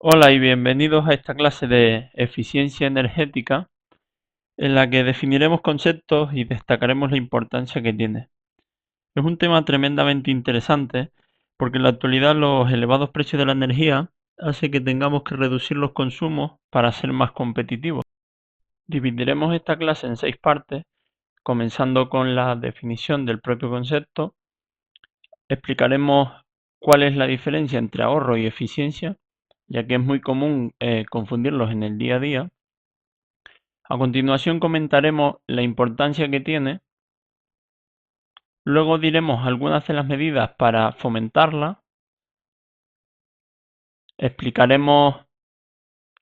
Hola y bienvenidos a esta clase de eficiencia energética en la que definiremos conceptos y destacaremos la importancia que tiene. Es un tema tremendamente interesante porque en la actualidad los elevados precios de la energía hace que tengamos que reducir los consumos para ser más competitivos. Dividiremos esta clase en 6 partes, comenzando con la definición del propio concepto. Explicaremos cuál es la diferencia entre ahorro y eficiencia, ya que es muy común confundirlos en el día a día. A continuación comentaremos la importancia que tiene, luego diremos algunas de las medidas para fomentarla, explicaremos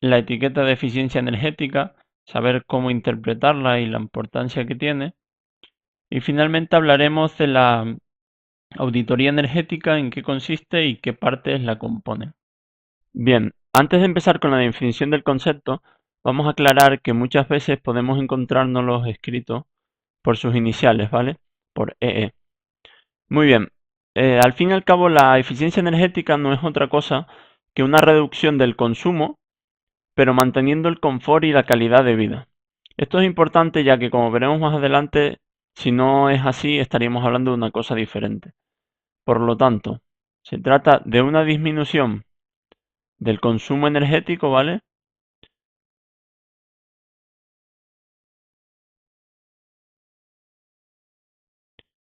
la etiqueta de eficiencia energética, saber cómo interpretarla y la importancia que tiene, y finalmente hablaremos de la auditoría energética, en qué consiste y qué partes la componen. Bien, antes de empezar con la definición del concepto, vamos a aclarar que muchas veces podemos encontrárnoslos escritos por sus iniciales, ¿vale? Por EE. Muy bien. Al fin y al cabo, la eficiencia energética no es otra cosa que una reducción del consumo, pero manteniendo el confort y la calidad de vida. Esto es importante ya que, como veremos más adelante, si no es así, estaríamos hablando de una cosa diferente. Por lo tanto, se trata de una disminución del consumo energético, ¿vale?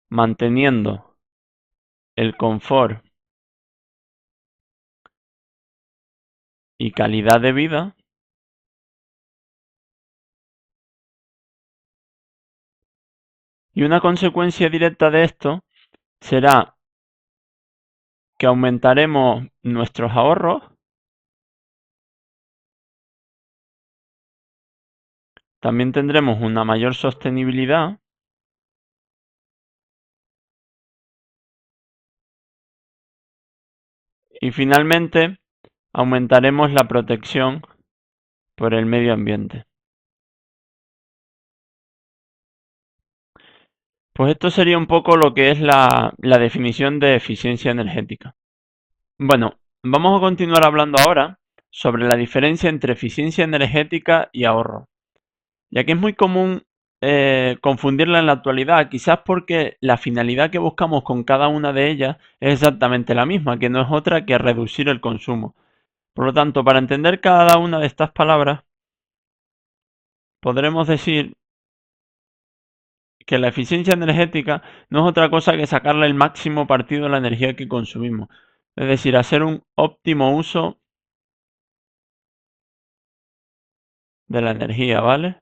Manteniendo el confort y calidad de vida. Y una consecuencia directa de esto será que aumentaremos nuestros ahorros, también tendremos una mayor sostenibilidad y finalmente aumentaremos la protección por el medio ambiente. Pues esto sería un poco lo que es la definición de eficiencia energética. Bueno, vamos a continuar hablando ahora sobre la diferencia entre eficiencia energética y ahorro, ya que es muy común confundirla en la actualidad, quizás porque la finalidad que buscamos con cada una de ellas es exactamente la misma, que no es otra que reducir el consumo. Por lo tanto, para entender cada una de estas palabras, podremos decir que la eficiencia energética no es otra cosa que sacarle el máximo partido a la energía que consumimos. Es decir, hacer un óptimo uso de la energía, ¿vale?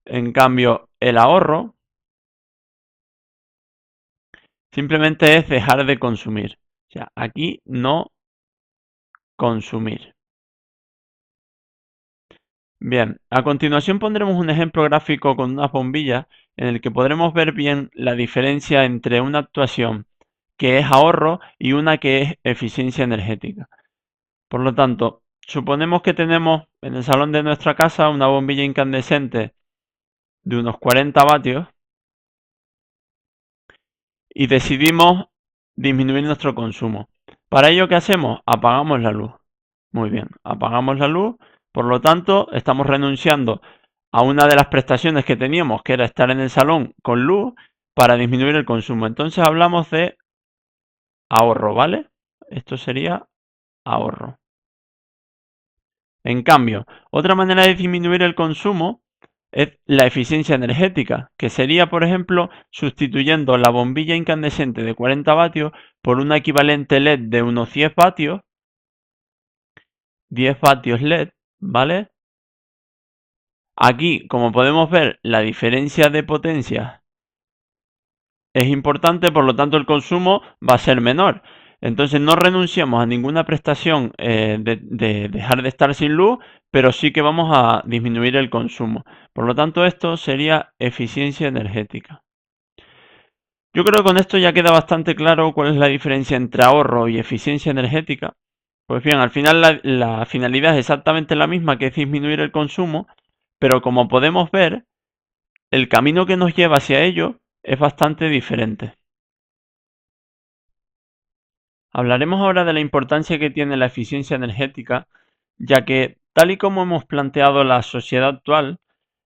En cambio, el ahorro simplemente es dejar de consumir. O sea, aquí no consumir. Bien, a continuación pondremos un ejemplo gráfico con unas bombillas en el que podremos ver bien la diferencia entre una actuación que es ahorro y una que es eficiencia energética. Por lo tanto, suponemos que tenemos en el salón de nuestra casa una bombilla incandescente de unos 40 vatios y decidimos disminuir nuestro consumo. Para ello, ¿qué hacemos? Apagamos la luz. Muy bien, apagamos la luz, por lo tanto, estamos renunciando a una de las prestaciones que teníamos, que era estar en el salón con luz, para disminuir el consumo. Entonces hablamos de ahorro, ¿vale? Esto sería ahorro. En cambio, otra manera de disminuir el consumo es la eficiencia energética, que sería, por ejemplo, sustituyendo la bombilla incandescente de 40 vatios por una equivalente LED de unos 10 vatios, 10 vatios LED, ¿vale? Aquí, como podemos ver, la diferencia de potencia es importante, por lo tanto el consumo va a ser menor. Entonces no renunciamos a ninguna prestación de dejar de estar sin luz, pero sí que vamos a disminuir el consumo. Por lo tanto, esto sería eficiencia energética. Yo creo que con esto ya queda bastante claro cuál es la diferencia entre ahorro y eficiencia energética. Pues bien, al final la finalidad es exactamente la misma, que es disminuir el consumo, pero como podemos ver, el camino que nos lleva hacia ello es bastante diferente. Hablaremos ahora de la importancia que tiene la eficiencia energética, ya que tal y como hemos planteado la sociedad actual,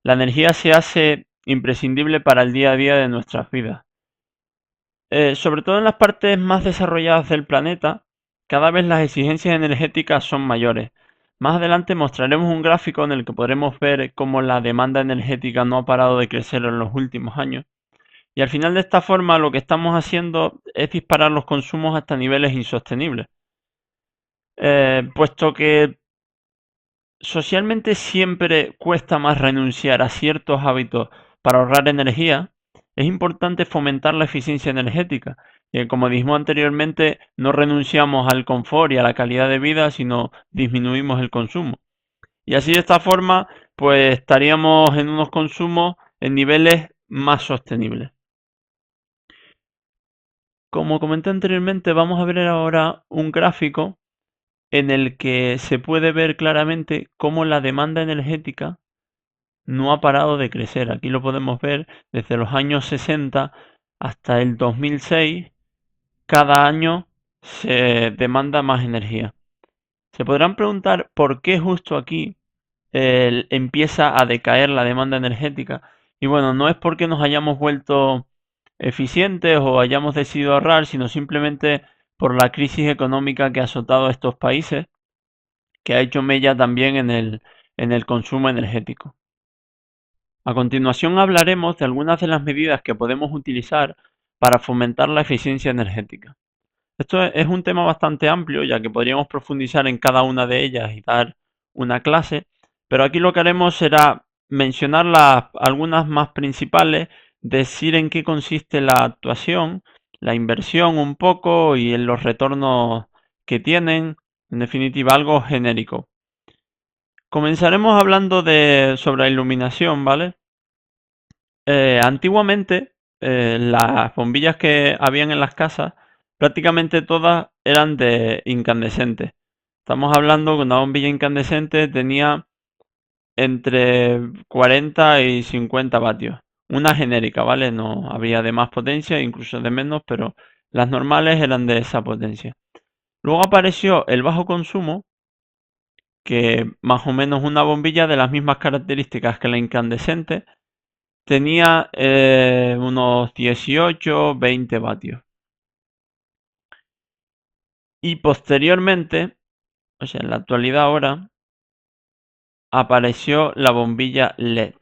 la energía se hace imprescindible para el día a día de nuestras vidas. Sobre todo en las partes más desarrolladas del planeta, cada vez las exigencias energéticas son mayores. Más adelante mostraremos un gráfico en el que podremos ver cómo la demanda energética no ha parado de crecer en los últimos años. Y al final de esta forma lo que estamos haciendo es disparar los consumos hasta niveles insostenibles. Puesto que socialmente siempre cuesta más renunciar a ciertos hábitos para ahorrar energía, es importante fomentar la eficiencia energética. Y como dijimos anteriormente, no renunciamos al confort y a la calidad de vida, sino disminuimos el consumo. Y así de esta forma, pues estaríamos en unos consumos en niveles más sostenibles. Como comenté anteriormente, vamos a ver ahora un gráfico en el que se puede ver claramente cómo la demanda energética no ha parado de crecer. Aquí lo podemos ver desde los años 60 hasta el 2006. Cada año se demanda más energía. Se podrán preguntar por qué justo aquí empieza a decaer la demanda energética. Y bueno, no es porque nos hayamos vuelto eficientes o hayamos decidido ahorrar, sino simplemente por la crisis económica que ha azotado a estos países, que ha hecho mella también en el consumo energético. A continuación hablaremos de algunas de las medidas que podemos utilizar para fomentar la eficiencia energética. Esto es un tema bastante amplio, ya que podríamos profundizar en cada una de ellas y dar una clase, pero aquí lo que haremos será mencionar algunas más principales, decir en qué consiste la actuación, la inversión un poco y en los retornos que tienen, en definitiva algo genérico. Comenzaremos hablando sobre la iluminación, ¿vale? Antiguamente, las bombillas que habían en las casas, prácticamente todas eran de incandescentes. Estamos hablando que una bombilla incandescente tenía entre 40 y 50 vatios. Una genérica, ¿vale? No había de más potencia, incluso de menos, pero las normales eran de esa potencia. Luego apareció el bajo consumo, que más o menos una bombilla de las mismas características que la incandescente tenía unos 18, 20 vatios. Y posteriormente, o sea, en la actualidad ahora, apareció la bombilla LED.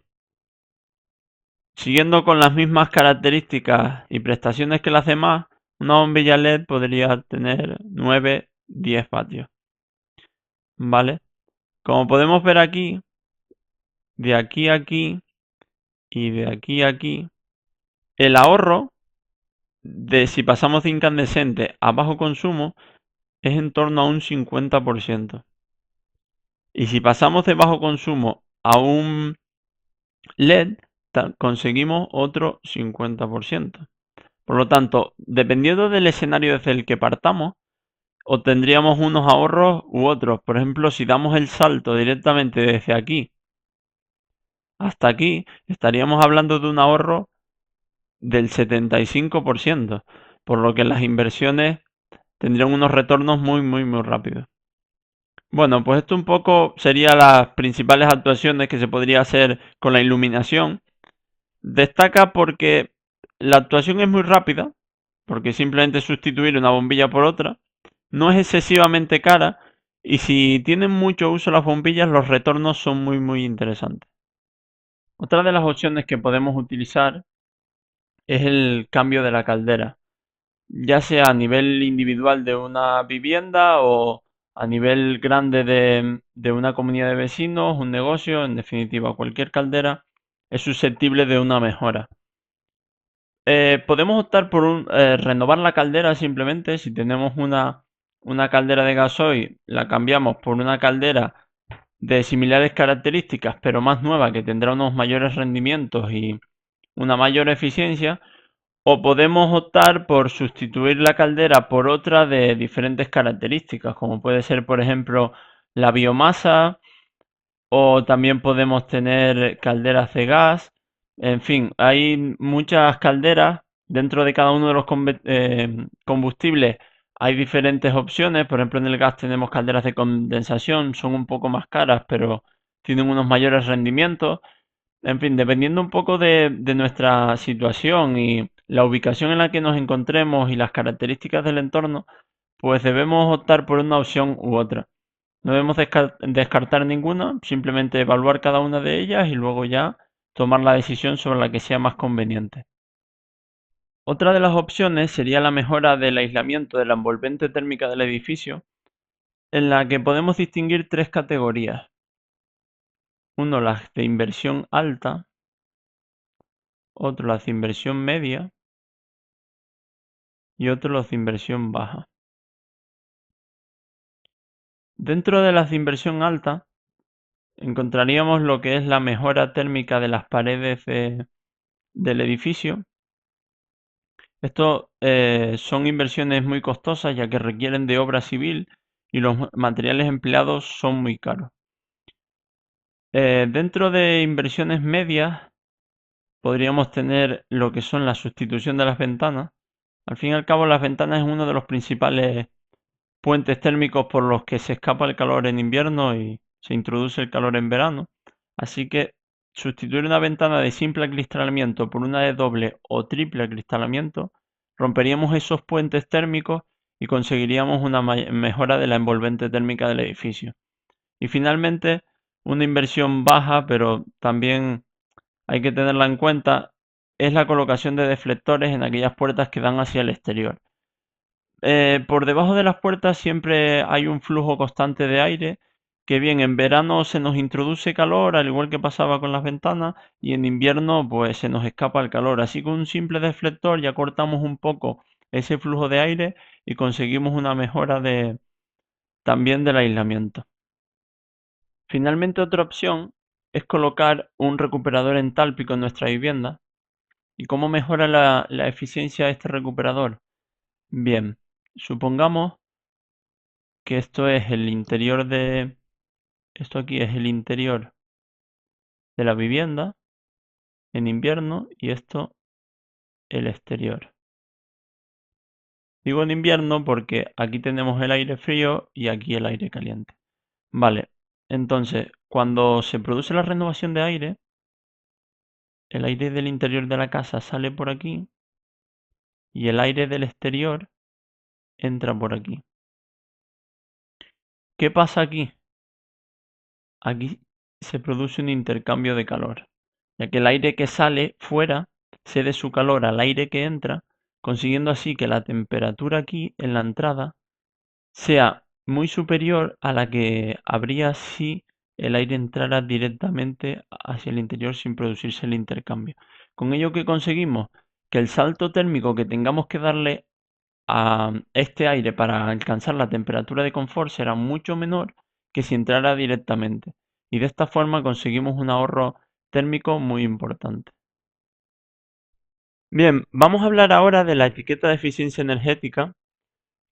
Siguiendo con las mismas características y prestaciones que las demás, una bombilla LED podría tener 9, 10 vatios. ¿Vale? Como podemos ver aquí, de aquí a aquí y de aquí a aquí, el ahorro de si pasamos de incandescente a bajo consumo es en torno a un 50%. Y si pasamos de bajo consumo a un LED, conseguimos otro 50%. Por lo tanto, dependiendo del escenario desde el que partamos, obtendríamos unos ahorros u otros. Por ejemplo, si damos el salto directamente desde aquí hasta aquí, estaríamos hablando de un ahorro del 75%, por lo que las inversiones tendrían unos retornos muy, muy, muy rápidos. Bueno, pues esto un poco serían las principales actuaciones que se podría hacer con la iluminación. Destaca porque la actuación es muy rápida, porque simplemente sustituir una bombilla por otra, no es excesivamente cara y si tienen mucho uso las bombillas, los retornos son muy muy interesantes. Otra de las opciones que podemos utilizar es el cambio de la caldera, ya sea a nivel individual de una vivienda o a nivel grande de una comunidad de vecinos, un negocio, en definitiva, cualquier caldera es susceptible de una mejora. Podemos optar por renovar la caldera simplemente. Si tenemos una caldera de gasoil, la cambiamos por una caldera de similares características, pero más nueva, que tendrá unos mayores rendimientos y una mayor eficiencia. O podemos optar por sustituir la caldera por otra de diferentes características, como puede ser, por ejemplo, la biomasa, o también podemos tener calderas de gas. En fin, hay muchas calderas dentro de cada uno de los combustibles. Hay diferentes opciones, por ejemplo en el gas tenemos calderas de condensación, son un poco más caras, pero tienen unos mayores rendimientos. En fin, dependiendo un poco de nuestra situación y la ubicación en la que nos encontremos y las características del entorno, pues debemos optar por una opción u otra. No debemos descartar ninguna, simplemente evaluar cada una de ellas y luego ya tomar la decisión sobre la que sea más conveniente. Otra de las opciones sería la mejora del aislamiento de la envolvente térmica del edificio, en la que podemos distinguir tres categorías. Uno, las de inversión alta, otro, las de inversión media y otro, los de inversión baja. Dentro de las de inversión alta encontraríamos lo que es la mejora térmica de las paredes del edificio. Esto son inversiones muy costosas ya que requieren de obra civil y los materiales empleados son muy caros. Dentro de inversiones medias podríamos tener lo que son la sustitución de las ventanas. Al fin y al cabo, las ventanas es uno de los principales puentes térmicos por los que se escapa el calor en invierno y se introduce el calor en verano. Así que sustituir una ventana de simple acristalamiento por una de doble o triple acristalamiento, romperíamos esos puentes térmicos y conseguiríamos una mejora de la envolvente térmica del edificio. Y finalmente, una inversión baja, pero también hay que tenerla en cuenta, es la colocación de deflectores en aquellas puertas que dan hacia el exterior. Por debajo de las puertas siempre hay un flujo constante de aire, que bien en verano se nos introduce calor, al igual que pasaba con las ventanas, y en invierno pues se nos escapa el calor. Así que con un simple deflector ya cortamos un poco ese flujo de aire y conseguimos una mejora también del aislamiento. Finalmente, otra opción es colocar un recuperador entálpico en nuestra vivienda. ¿Y cómo mejora la eficiencia de este recuperador? Bien, supongamos que esto es el interior esto aquí es el interior de la vivienda en invierno y esto el exterior. Digo en invierno porque aquí tenemos el aire frío y aquí el aire caliente. Vale, entonces cuando se produce la renovación de aire, el aire del interior de la casa sale por aquí y el aire del exterior entra por aquí. ¿Qué pasa aquí? Aquí se produce un intercambio de calor, ya que el aire que sale fuera cede su calor al aire que entra, consiguiendo así que la temperatura aquí en la entrada sea muy superior a la que habría si el aire entrara directamente hacia el interior sin producirse el intercambio. Con ello, ¿qué conseguimos? Que el salto térmico que tengamos que darle a este aire para alcanzar la temperatura de confort será mucho menor que si entrara directamente. Y de esta forma conseguimos un ahorro térmico muy importante. Bien, vamos a hablar ahora de la etiqueta de eficiencia energética,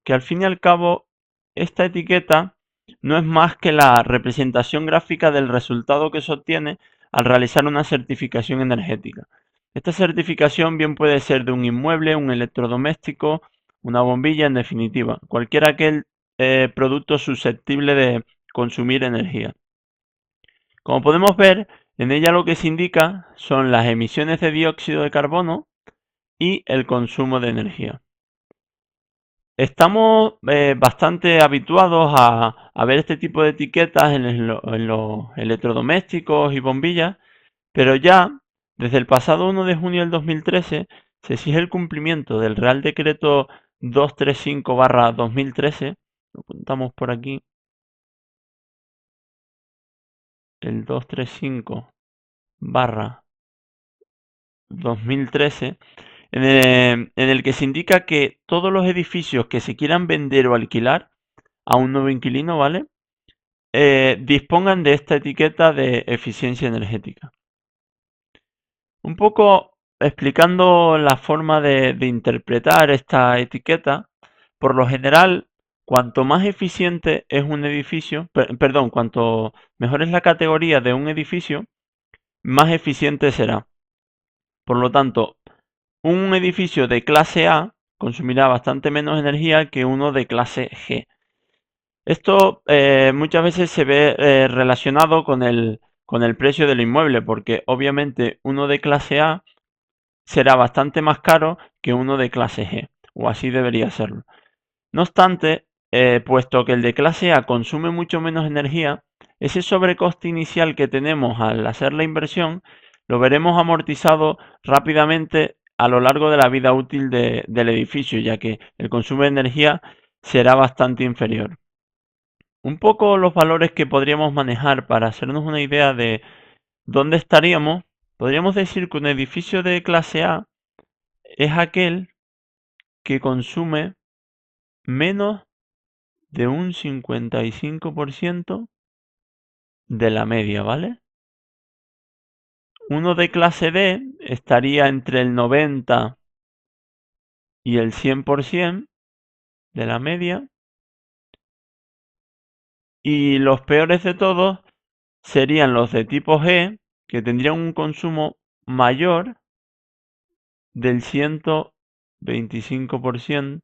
que al fin y al cabo esta etiqueta no es más que la representación gráfica del resultado que se obtiene al realizar una certificación energética. Esta certificación bien puede ser de un inmueble, un electrodoméstico, una bombilla, en definitiva, cualquier aquel producto susceptible de consumir energía. Como podemos ver, en ella lo que se indica son las emisiones de dióxido de carbono y el consumo de energía. Estamos bastante habituados a ver este tipo de etiquetas en los electrodomésticos y bombillas, pero ya desde el pasado 1 de junio del 2013 se exige el cumplimiento del Real Decreto 235/2013, lo apuntamos por aquí, el 235/2013, en el que se indica que todos los edificios que se quieran vender o alquilar a un nuevo inquilino, ¿vale? Dispongan de esta etiqueta de eficiencia energética. Un poco explicando la forma de interpretar esta etiqueta, por lo general, cuanto más eficiente es un edificio, perdón, cuanto mejor es la categoría de un edificio, más eficiente será. Por lo tanto, un edificio de clase A consumirá bastante menos energía que uno de clase G. Esto muchas veces se ve relacionado con el precio del inmueble, porque obviamente uno de clase A será bastante más caro que uno de clase G, o así debería serlo. No obstante, puesto que el de clase A consume mucho menos energía, ese sobrecoste inicial que tenemos al hacer la inversión lo veremos amortizado rápidamente a lo largo de la vida útil del edificio, ya que el consumo de energía será bastante inferior. Un poco los valores que podríamos manejar para hacernos una idea de dónde estaríamos, podríamos decir que un edificio de clase A es aquel que consume menos de un 55% de la media, ¿vale? Uno de clase D estaría entre el 90 y el 100% de la media. Y los peores de todos serían los de tipo G, que tendrían un consumo mayor del 125%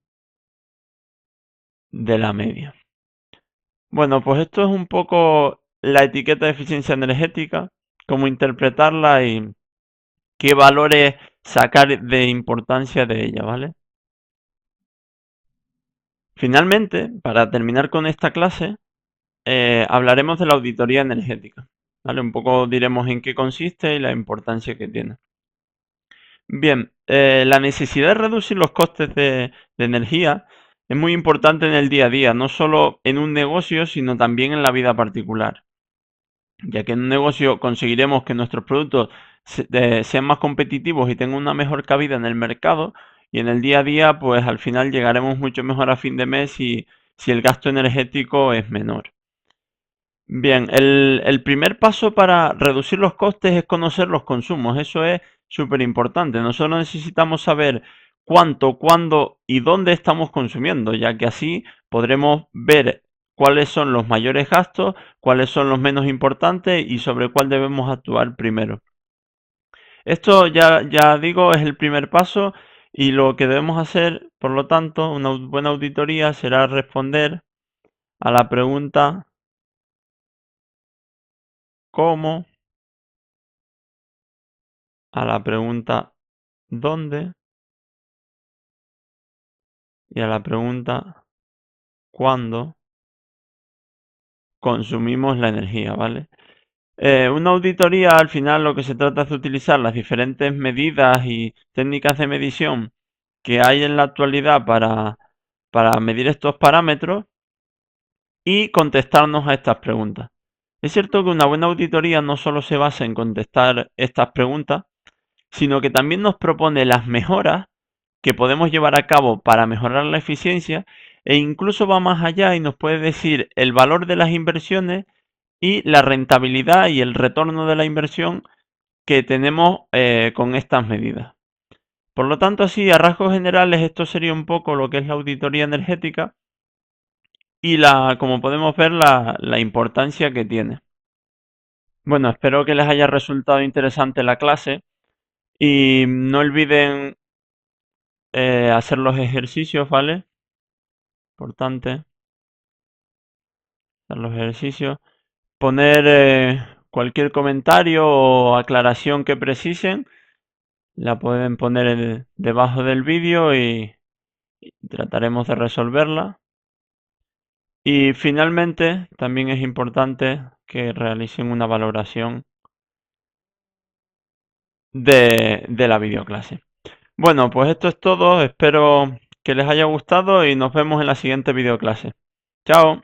de la media. Bueno, pues esto es un poco la etiqueta de eficiencia energética, cómo interpretarla y qué valores sacar de importancia de ella, ¿vale? Finalmente, para terminar con esta clase, hablaremos de la auditoría energética, ¿vale? Un poco diremos en qué consiste y la importancia que tiene. Bien, la necesidad de reducir los costes de energía es muy importante en el día a día, no solo en un negocio, sino también en la vida particular, ya que en un negocio conseguiremos que nuestros productos sean más competitivos y tengan una mejor cabida en el mercado, y en el día a día, pues al final llegaremos mucho mejor a fin de mes si el gasto energético es menor. Bien, el primer paso para reducir los costes es conocer los consumos. Eso es súper importante. Nosotros necesitamos saber cuánto, cuándo y dónde estamos consumiendo, ya que así podremos ver cuáles son los mayores gastos, cuáles son los menos importantes y sobre cuál debemos actuar primero. Esto ya digo, es el primer paso y lo que debemos hacer, por lo tanto, una buena auditoría será responder a la pregunta ¿cómo?, a la pregunta ¿dónde?, y a la pregunta ¿cuándo consumimos la energía? ¿Vale? Una auditoría, al final, lo que se trata es de utilizar las diferentes medidas y técnicas de medición que hay en la actualidad para medir estos parámetros y contestarnos a estas preguntas. Es cierto que una buena auditoría no solo se basa en contestar estas preguntas, sino que también nos propone las mejoras que podemos llevar a cabo para mejorar la eficiencia e incluso va más allá y nos puede decir el valor de las inversiones y la rentabilidad y el retorno de la inversión que tenemos con estas medidas. Por lo tanto, así, a rasgos generales, esto sería un poco lo que es la auditoría energética y como podemos ver, la importancia que tiene. Bueno, espero que les haya resultado interesante la clase y no olviden hacer los ejercicios, ¿vale? Importante, hacer los ejercicios. Poner cualquier comentario o aclaración que precisen, la pueden poner debajo del vídeo y trataremos de resolverla. Y finalmente, también es importante que realicen una valoración de la videoclase. Bueno, pues esto es todo. Espero que les haya gustado y nos vemos en la siguiente videoclase. Chao.